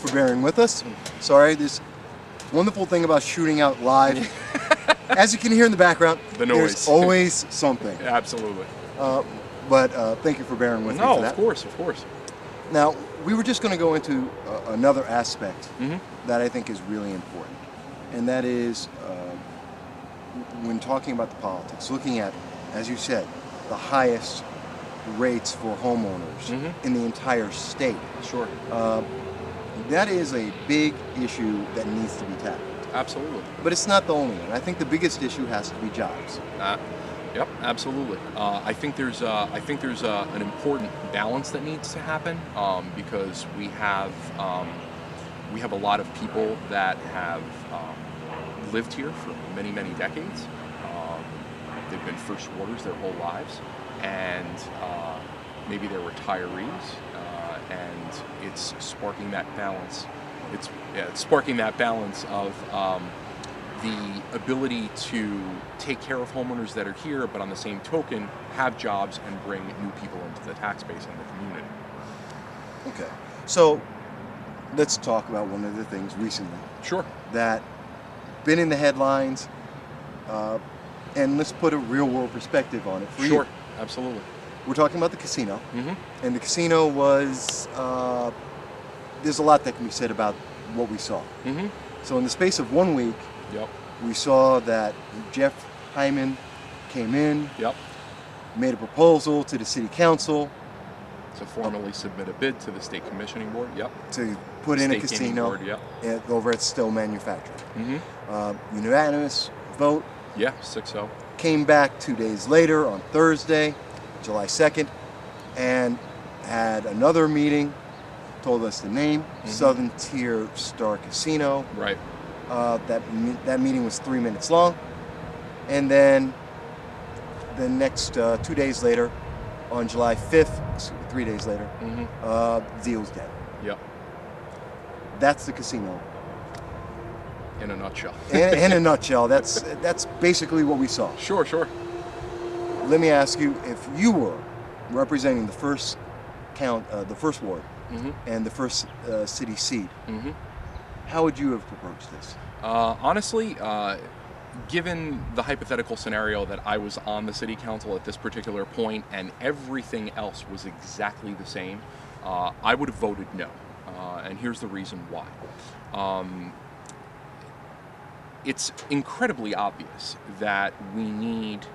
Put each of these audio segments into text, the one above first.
for bearing with us. Sorry, this wonderful thing about shooting out live. As you can hear in the background, the noise. There's always something. Absolutely. But thank you for bearing with me for that. Of course. Now, we were just going to go into another aspect that I think is really important. And that is, when talking about the politics, looking at, as you said, the highest rates for homeowners in the entire state. Sure. That is a big issue that needs to be tackled. Absolutely. But it's not the only one. I think the biggest issue has to be jobs. Yep, absolutely. I think there's an important balance that needs to happen because we have a lot of people that have lived here for many, many decades. They've been first warders their whole lives, and maybe they're retirees, and it's sparking that balance. It's sparking that balance of the ability to take care of homeowners that are here, but on the same token, have jobs and bring new people into the tax base and the community. Okay, so let's talk about one of the things recently. Sure. That been in the headlines, and let's put a real-world perspective on it for you. Sure, absolutely. We're talking about the casino, and the casino was, there's a lot that can be said about what we saw. So in the space of 1 week, we saw that Jeff Hyman came in, made a proposal to the city council to formally submit a bid to the state commissioning board, to put in a casino over at Stowe Manufacturing. Unanimous vote. 6-0. Came back 2 days later on Thursday, July 2nd, and had another meeting, told us the name, Southern Tier Star Casino. Right. That meeting was 3 minutes long, and then the next 2 days later, on July 5th, 3 days later, deal's dead. That's the casino. In a nutshell. in a nutshell, that's basically what we saw. Sure. Let me ask you, if you were representing the first ward, and the first city seat, how would you have approached this? Honestly, given the hypothetical scenario that I was on the city council at this particular point and everything else was exactly the same, I would have voted no. And here's the reason why. It's incredibly obvious that we need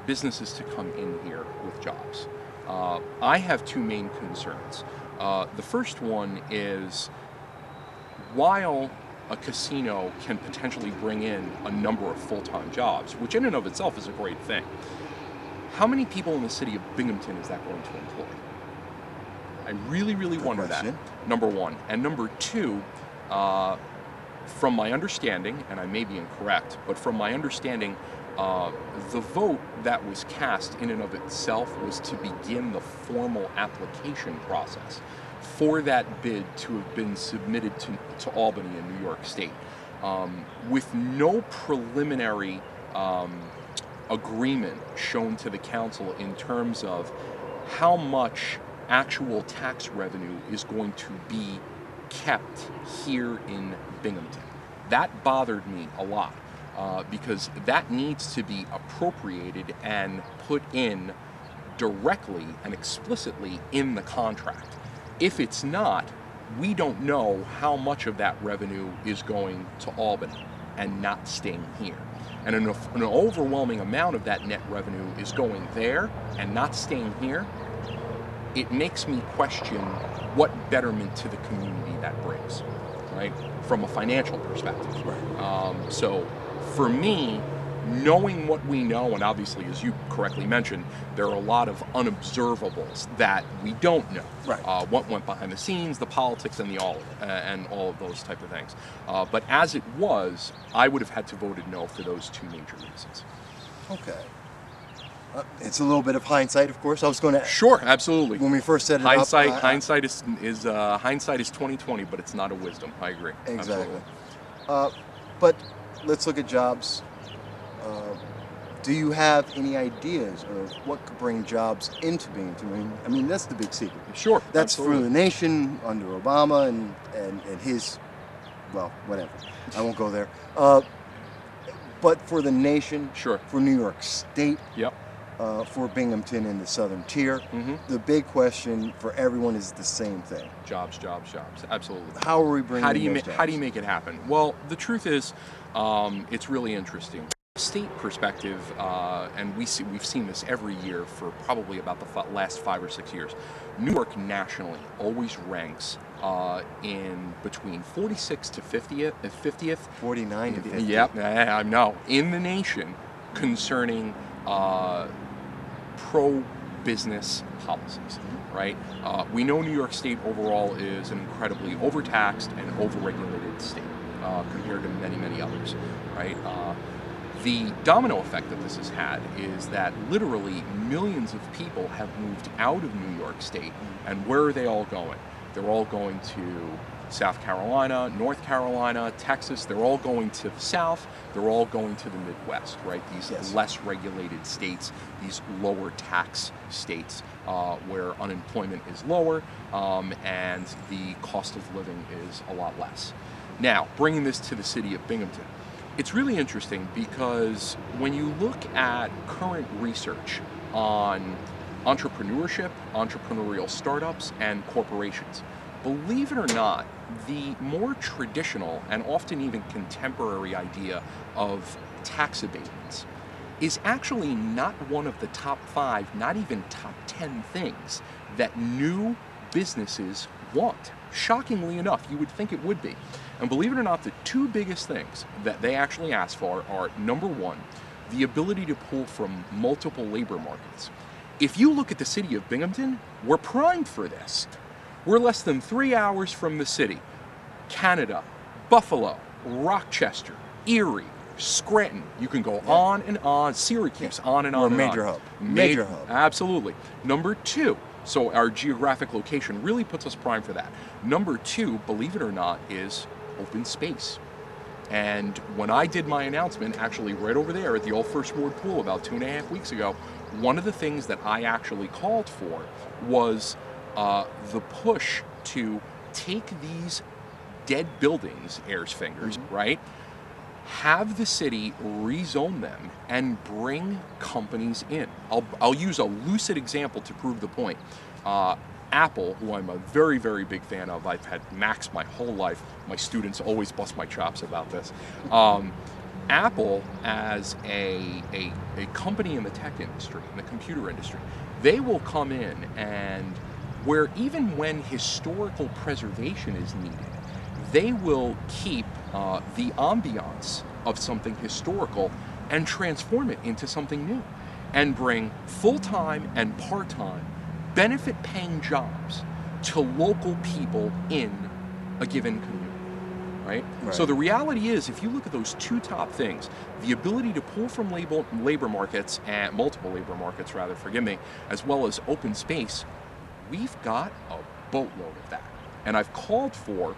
businesses to come in here with jobs. I have two main concerns. The first one is, while a casino can potentially bring in a number of full-time jobs, which in and of itself is a great thing, how many people in the city of Binghamton is that going to employ? I really, really wonder that, number one. And number two, from my understanding, and I may be incorrect, but from my understanding, the vote that was cast in and of itself was to begin the formal application process for that bid to have been submitted to Albany in New York State, with no preliminary agreement shown to the council in terms of how much actual tax revenue is going to be kept here in Binghamton. That bothered me a lot. Because that needs to be appropriated and put in directly and explicitly in the contract. If it's not, we don't know how much of that revenue is going to Albany and not staying here. And an overwhelming amount of that net revenue is going there and not staying here. It makes me question what betterment to the community that brings, right? From a financial perspective. So for me, knowing what we know, and obviously, as you correctly mentioned, there are a lot of unobservables that we don't know. What went behind the scenes, the politics, and all of those type of things. But as it was, I would have had to vote no for those two major reasons. Okay. It's a little bit of hindsight, of course. I was going to. Sure, absolutely. When we first set it hindsight, up, hindsight is 20/20, but it's not a wisdom. I agree. Exactly. But let's look at jobs Do you have any ideas of what could bring jobs into Binghamton? I mean, that's the big secret. Sure. That's absolutely. for the nation under Obama and his, well, whatever. I won't go there. But for the nation, Sure. for New York State, Yep. for Binghamton in the southern tier, Mm-hmm. the big question for everyone is the same thing. Jobs, jobs, jobs. Absolutely. How are we bringing How do you those how do you jobs? make it happen? Well, the truth is, it's really interesting. State perspective, and we've seen this every year for probably about the last 5 or 6 years. New York nationally always ranks in between 46th to 50th. 49 to 50. Yep, I know. In the nation concerning pro-business policies, right? We know New York State overall is an incredibly overtaxed and overregulated state compared to many, many others, right? The domino effect that this has had is that literally millions of people have moved out of New York State, and where are they all going? They're all going to South Carolina, North Carolina, Texas. They're all going to the South. They're all going to the Midwest, right? These Yes. less regulated states, these lower tax states where unemployment is lower and the cost of living is a lot less. Now, bringing this to the city of Binghamton, it's really interesting because when you look at current research on entrepreneurship, entrepreneurial startups, and corporations, believe it or not, the more traditional and often even contemporary idea of tax abatements is actually not one of the top 5, not even top 10 things that new businesses want. Shockingly enough, you would think it would be. And believe it or not, the 2 biggest things that they actually ask for are, number 1, the ability to pull from multiple labor markets. If you look at the city of Binghamton, we're primed for this. We're less than 3 hours from the city. Canada, Buffalo, Rochester, Erie, Scranton. You can go on and on. Syracuse, on and on. We're a and major on. hub. Major hub. Absolutely. Number 2, so our geographic location really puts us primed for that. Number 2, believe it or not, is open space. And when I did my announcement, actually right over there at the old First Ward pool about 2.5 weeks ago, one of the things that I actually called for was the push to take these dead buildings, Ayers Fingers, right? Have the city rezone them and bring companies in. I'll use a lucid example to prove the point. Apple, who I'm a very, very big fan of, I've had Macs my whole life. My students always bust my chops about this. Apple, as a company in the tech industry, in the computer industry, they will come in and where even when historical preservation is needed, they will keep the ambiance of something historical and transform it into something new and bring full-time and part-time benefit-paying jobs to local people in a given community, right? So the reality is, if you look at those 2 top things, the ability to pull from labor markets, and multiple labor markets rather, forgive me, as well as open space, we've got a boatload of that. And I've called for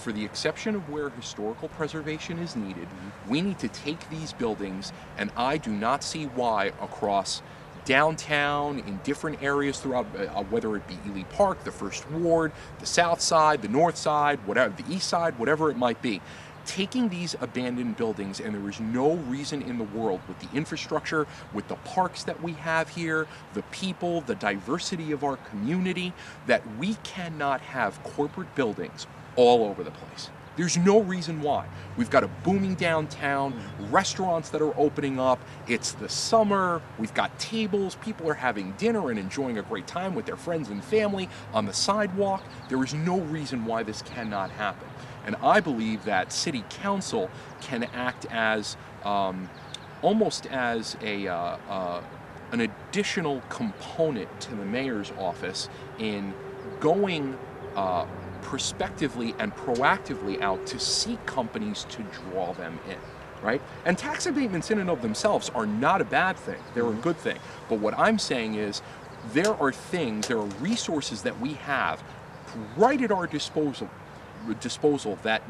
the exception of where historical preservation is needed, we need to take these buildings, and I do not see why across downtown, in different areas throughout, whether it be Ely Park, the First Ward, the South Side, the North Side, whatever, the East Side, whatever it might be, taking these abandoned buildings, and there is no reason in the world with the infrastructure, with the parks that we have here, the people, the diversity of our community, that we cannot have corporate buildings all over the place. There's no reason why. We've got a booming downtown, restaurants that are opening up. It's the summer. We've got tables. People are having dinner and enjoying a great time with their friends and family on the sidewalk. There is no reason why this cannot happen. And I believe that City Council can act as almost as an additional component to the mayor's office in going prospectively and proactively out to seek companies to draw them in, right? And tax abatements in and of themselves are not a bad thing. They're a good thing. But what I'm saying is there are resources that we have right at our disposal that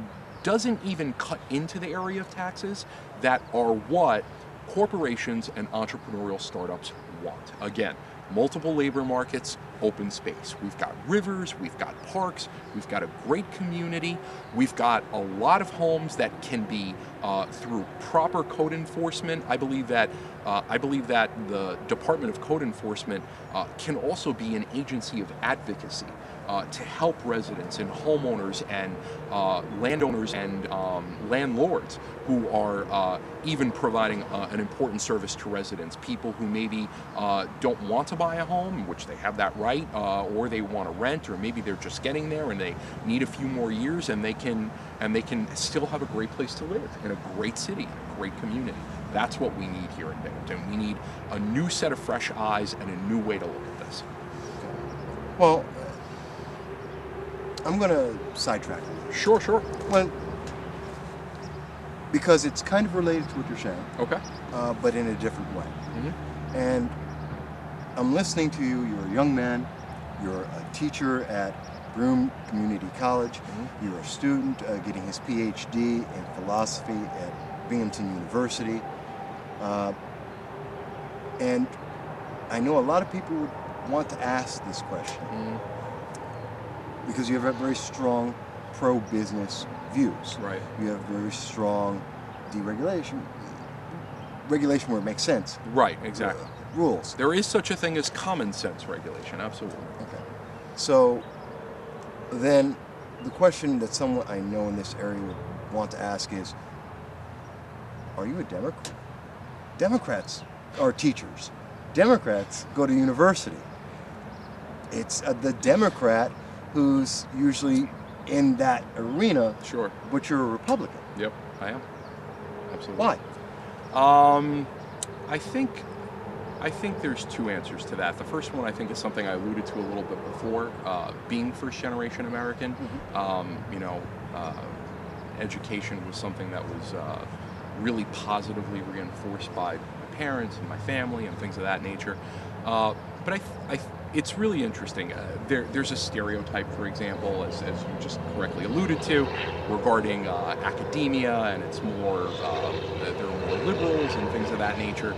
doesn't even cut into the area of taxes, that are what corporations and entrepreneurial startups want. Again, multiple labor markets, open space. We've got rivers, we've got parks, we've got a great community, we've got a lot of homes that can be through proper code enforcement. I believe that the Department of Code Enforcement can also be an agency of advocacy to help residents and homeowners and landowners and landlords who are even providing an important service to residents. People who maybe don't want to buy a home, which they have that right, or they want to rent, or maybe they're just getting there and they need a few more years, and they can still have a great place to live in a great city, a great community. That's what we need here in Binghamton. We need a new set of fresh eyes and a new way to look at this. Well, I'm going to sidetrack a little. Sure. Well, because it's kind of related to what you're saying. Okay. But in a different way. Mm-hmm. And I'm listening to you. You're a young man. You're a teacher at Broome Community College. Mm-hmm. You're a student getting his PhD in philosophy at Binghamton University. And I know a lot of people would want to ask this question. Mm-hmm. Because you have very strong pro-business views. Right. You have very strong regulation where it makes sense. Right, exactly. Rules. There is such a thing as common sense regulation, absolutely. Okay. So then the question that someone I know in this area would want to ask is, are you a Democrat? Democrats are teachers. Democrats go to university. It's the Democrat who's usually in that arena. Sure. But you're a Republican. Yep, I am. Absolutely. Why? I think there's two answers to that. The first one I think is something I alluded to a little bit before. Being first generation American, education was something that was really positively reinforced by my parents and my family and things of that nature. But it's really interesting. There's a stereotype, for example, as you just correctly alluded to, regarding academia, and it's more there are more liberals and things of that nature.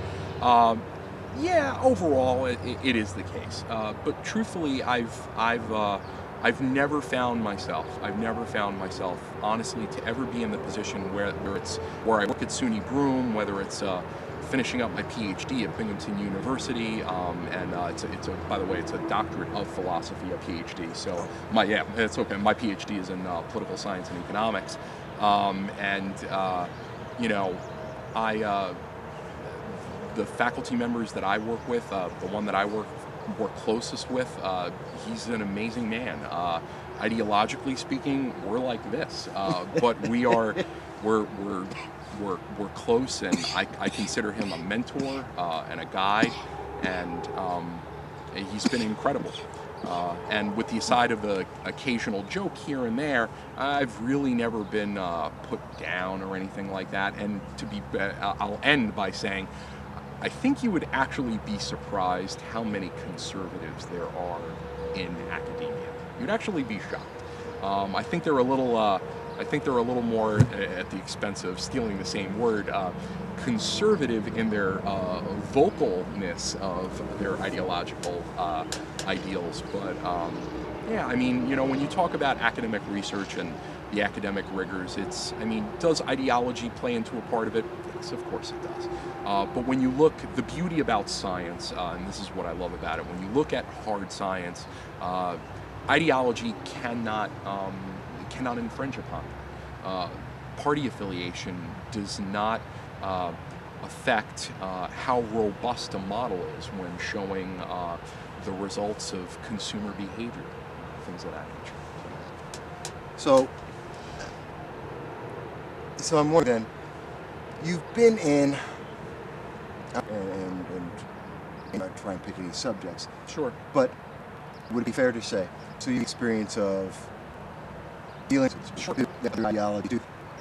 Yeah, overall, it is the case. But truthfully, I've never found myself, honestly, to ever be in the position where I work at SUNY Broome, whether it's finishing up my PhD at Binghamton University, and by the way, it's a doctorate of philosophy, a PhD. So it's okay. My PhD is in political science and economics, the faculty members that I work with, the one that I work closest with, he's an amazing man. Ideologically speaking, we're like this, but we're close, and I consider him a mentor and a guide, and he's been incredible. And with the aside of the occasional joke here and there, I've really never been put down or anything like that. And I'll end by saying, I think you would actually be surprised how many conservatives there are in academia. You'd actually be shocked. I think they're a little more, at the expense of stealing the same word, conservative in their vocalness of their ideological ideals. But when you talk about academic research and the academic rigors, does ideology play into a part of it? Yes, of course it does. But when you look, the beauty about science, and this is what I love about it, when you look at hard science, ideology cannot infringe upon it. Party affiliation does not affect how robust a model is when showing the results of consumer behavior, things of that nature. So I'm wondering, you've been in, and I'm not trying to pick any subjects. Sure. But would it be fair to say, so your experience of dealing with ideology, to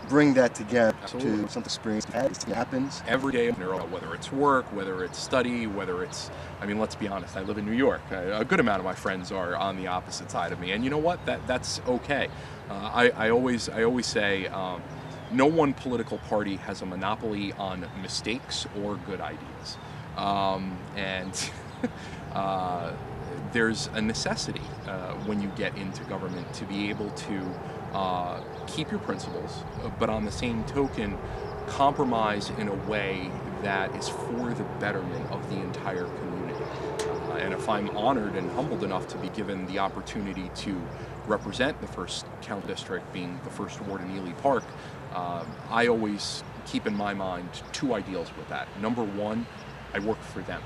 bring that together to some experience that happens every day, whether it's work, whether it's study, whether it's, let's be honest, I live in New York. A good amount of my friends are on the opposite side of me, and you know what? That's okay. I always say, no one political party has a monopoly on mistakes or good ideas. And there's a necessity when you get into government to be able to keep your principles, but on the same token, compromise in a way that is for the betterment of the entire community. And if I'm honored and humbled enough to be given the opportunity to represent the 1st Council District, being the 1st Ward in Ely Park, I always keep in my mind 2 ideals with that. Number 1, I work for them.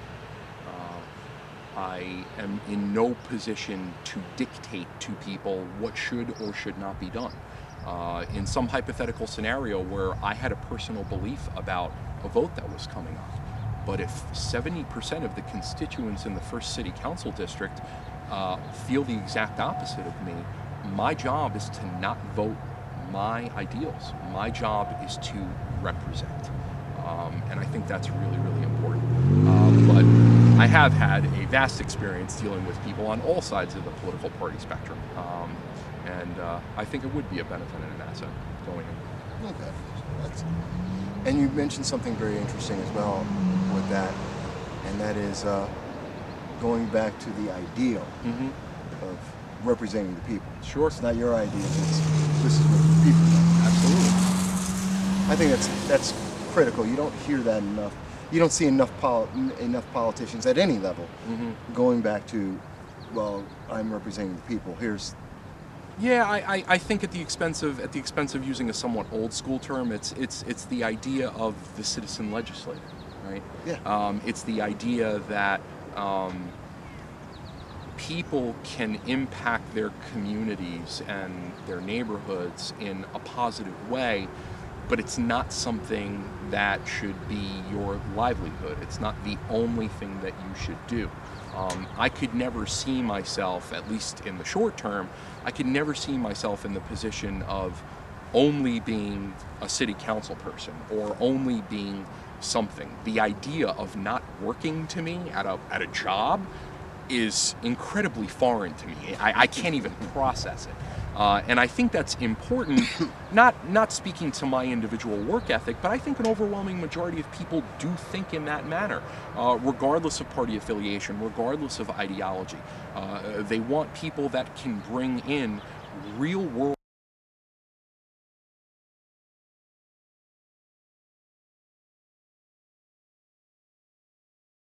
I am in no position to dictate to people what should or should not be done. In some hypothetical scenario where I had a personal belief about a vote that was coming up, but if 70% of the constituents in the 1st City Council District feel the exact opposite of me, my job is to not vote my ideals. My job is to represent. And I think that's really, really important. But I have had a vast experience dealing with people on all sides of the political party spectrum. And I think it would be a benefit and an asset going in. Okay. And you mentioned something very interesting as well with that, and that is going back to the ideal of representing the people. Sure. It's not your ideas, this is what the people want. Absolutely. I think that's critical. You don't hear that enough. You don't see enough politicians at any level going back to, well, I'm representing the people. Yeah, I think at the expense of using a somewhat old school term, it's the idea of the citizen legislator, right? Yeah. It's the idea that people can impact their communities and their neighborhoods in a positive way, but it's not something that should be your livelihood. It's not the only thing that you should do. I could never see myself, at least in the short term, I could never see myself in the position of only being a city council person or only being something. The idea of not working to me at a job is incredibly foreign to me. I can't even process it. And I think that's important, not speaking to my individual work ethic, but I think an overwhelming majority of people do think in that manner, regardless of party affiliation, regardless of ideology. They want people that can bring in real world